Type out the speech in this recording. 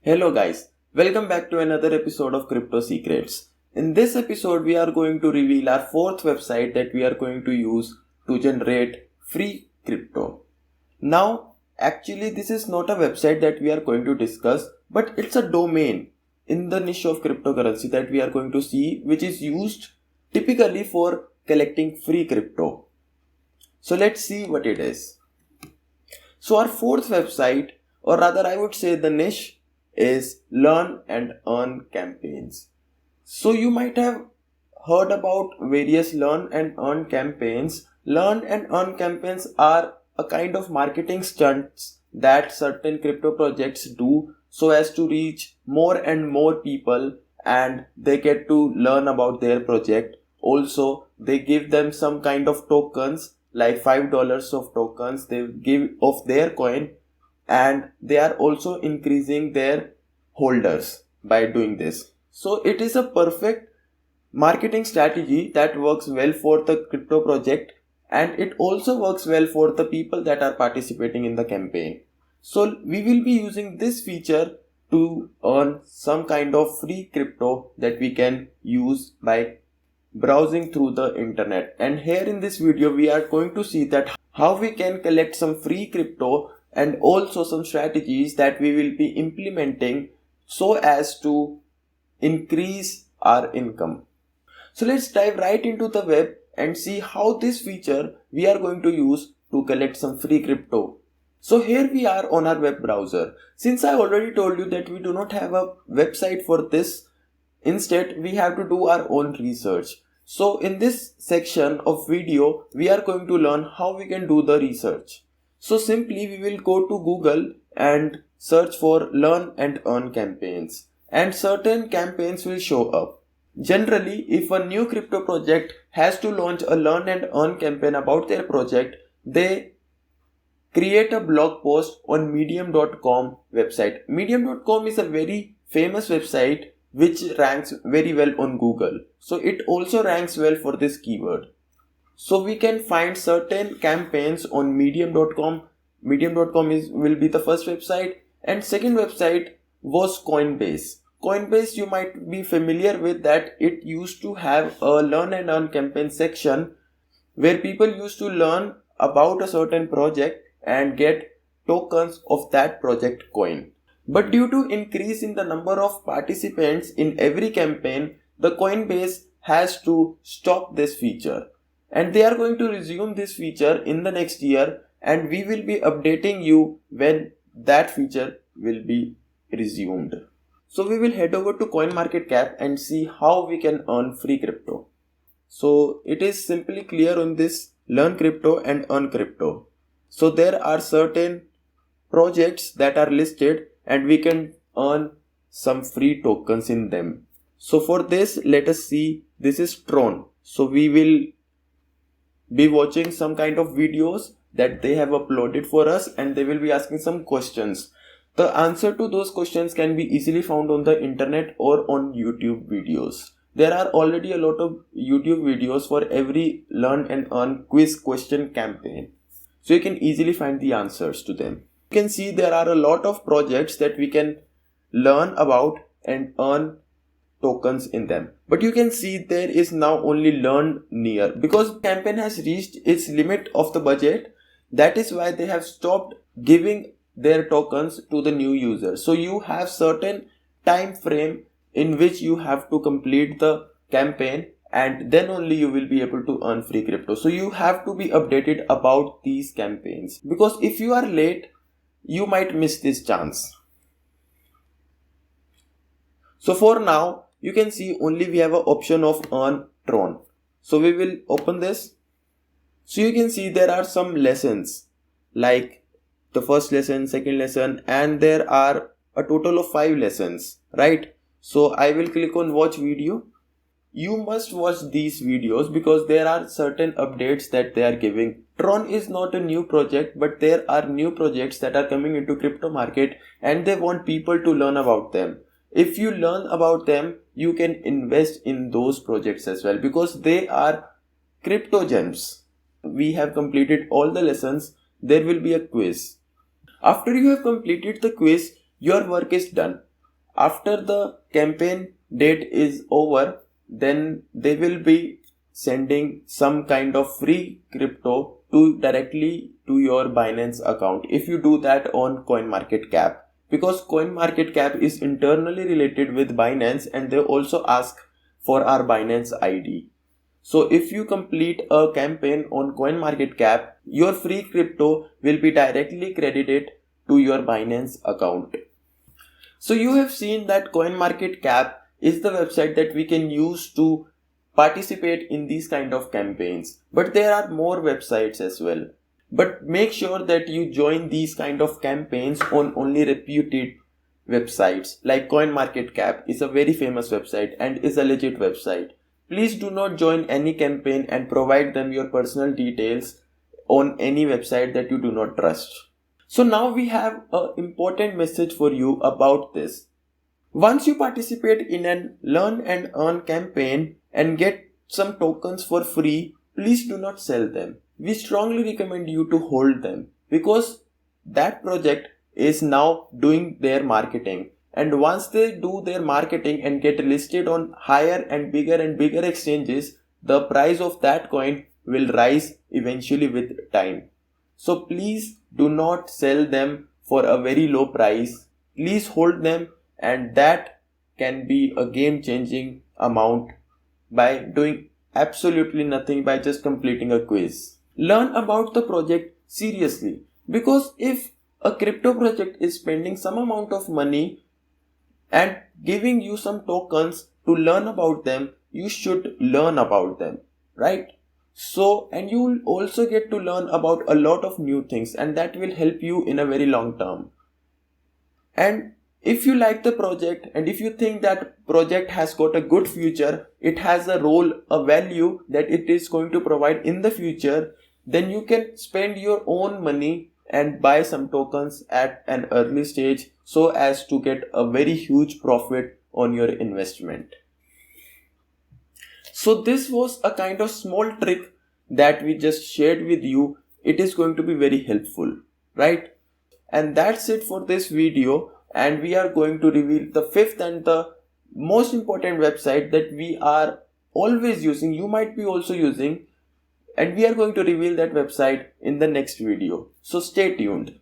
Hello guys, welcome back to another episode of Crypto Secrets. In this episode, we are going to reveal our fourth website that we are going to use to generate free crypto. Now, actually, this is not a website that we are going to discuss, but it's a domain in the niche of cryptocurrency that we are going to see, which is used typically for collecting free crypto. So let's see what it is. So our fourth website, or rather I would say the niche, is Learn and Earn campaigns. So you might have heard about various Learn and Earn campaigns. Learn and Earn campaigns are a kind of marketing stunts that certain crypto projects do so as to reach more and more people and they get to learn about their project. Also, they give them some kind of tokens like $5 of tokens they give of their coin, and they are also increasing their holders by doing this. So it is a perfect marketing strategy that works well for the crypto project, and it also works well for the people that are participating in the campaign. So we will be using this feature to earn some kind of free crypto that we can use by browsing through the internet. And here in this video we are going to see that how we can collect some free crypto and also some strategies that we will be implementing so as to increase our income. So let's dive right into the web and see how this feature we are going to use to collect some free crypto. So here we are on our web browser. Since I already told you that we do not have a website for this, instead we have to do our own research. So in this section of video, we are going to learn how we can do the research. So simply we will go to Google and search for Learn and Earn campaigns, and certain campaigns will show up. Generally, if a new crypto project has to launch a Learn and Earn campaign about their project, they create a blog post on medium.com website. Medium.com is a very famous website which ranks very well on Google. So it also ranks well for this keyword. So we can find certain campaigns on medium.com. Medium.com will be the first website, and second website was Coinbase. Coinbase, you might be familiar with that. It used to have a Learn and Earn campaign section where people used to learn about a certain project and get tokens of that project coin. But due to increase in the number of participants in every campaign, the Coinbase has to stop this feature. And they are going to resume this feature in the next year, and we will be updating you when that feature will be resumed. So we will head over to CoinMarketCap and see how we can earn free crypto. So it is simply clear on this Learn Crypto and Earn Crypto. So there are certain projects that are listed and we can earn some free tokens in them. So for this, let us see, this is Tron. So we will be watching some kind of videos that they have uploaded for us, and they will be asking some questions. The answer to those questions can be easily found on the internet or on YouTube videos. There are already a lot of YouTube videos for every Learn and Earn quiz question campaign. So you can easily find the answers to them. You can see there are a lot of projects that we can learn about and earn tokens in them. But you can see there is now only Learn Near because the campaign has reached its limit of the budget. That is why they have stopped giving their tokens to the new users. So you have certain time frame in which you have to complete the campaign, and then only you will be able to earn free crypto. So you have to be updated about these campaigns, because if you are late, you might miss this chance. So for now, you can see only we have an option of Earn Tron. So we will open this. So you can see there are some lessons like the first lesson, second lesson, and there are a total of 5 lessons, right? So I will click on watch video. You must watch these videos because there are certain updates that they are giving. Tron is not a new project, but there are new projects that are coming into crypto market and they want people to learn about them. If you learn about them, you can invest in those projects as well because they are crypto gems. We have completed all the lessons. There will be a quiz. After you have completed the quiz, your work is done. after the campaign date is over, then they will be sending some kind of free crypto to directly to your Binance account if you do that on CoinMarketCap, because CoinMarketCap is internally related with Binance and they also ask for our Binance ID. So if you complete a campaign on CoinMarketCap, your free crypto will be directly credited to your Binance account. So you have seen that CoinMarketCap is the website that we can use to participate in these kind of campaigns. But there are more websites as well. But make sure that you join these kind of campaigns on only reputed websites. Like CoinMarketCap is a very famous website and is a legit website. Please do not join any campaign and provide them your personal details on any website that you do not trust. So now we have an important message for you about this. Once you participate in an learn and earn campaign and get some tokens for free, please do not sell them. We strongly recommend you to hold them because that project is now doing their marketing. And once they do their marketing and get listed on higher and bigger exchanges, the price of that coin will rise eventually with time. So please do not sell them for a very low price. Please hold them, and that can be a game-changing amount by doing absolutely nothing, by just completing a quiz. Learn about the project seriously, because if a crypto project is spending some amount of money and giving you some tokens to learn about them, you should learn about them, right? So, and you will also get to learn about a lot of new things, and that will help you in a very long term. And if you like the project and if you think that project has got a good future, it has a role, a value that it is going to provide in the future, then you can spend your own money and buy some tokens at an early stage so as to get a very huge profit on your investment. So this was a kind of small trick that we just shared with you. It is going to be very helpful, right? And that's it for this video. And we are going to reveal the fifth and the most important website that we are always using. You might be also using, and we are going to reveal that website in the next video. So stay tuned.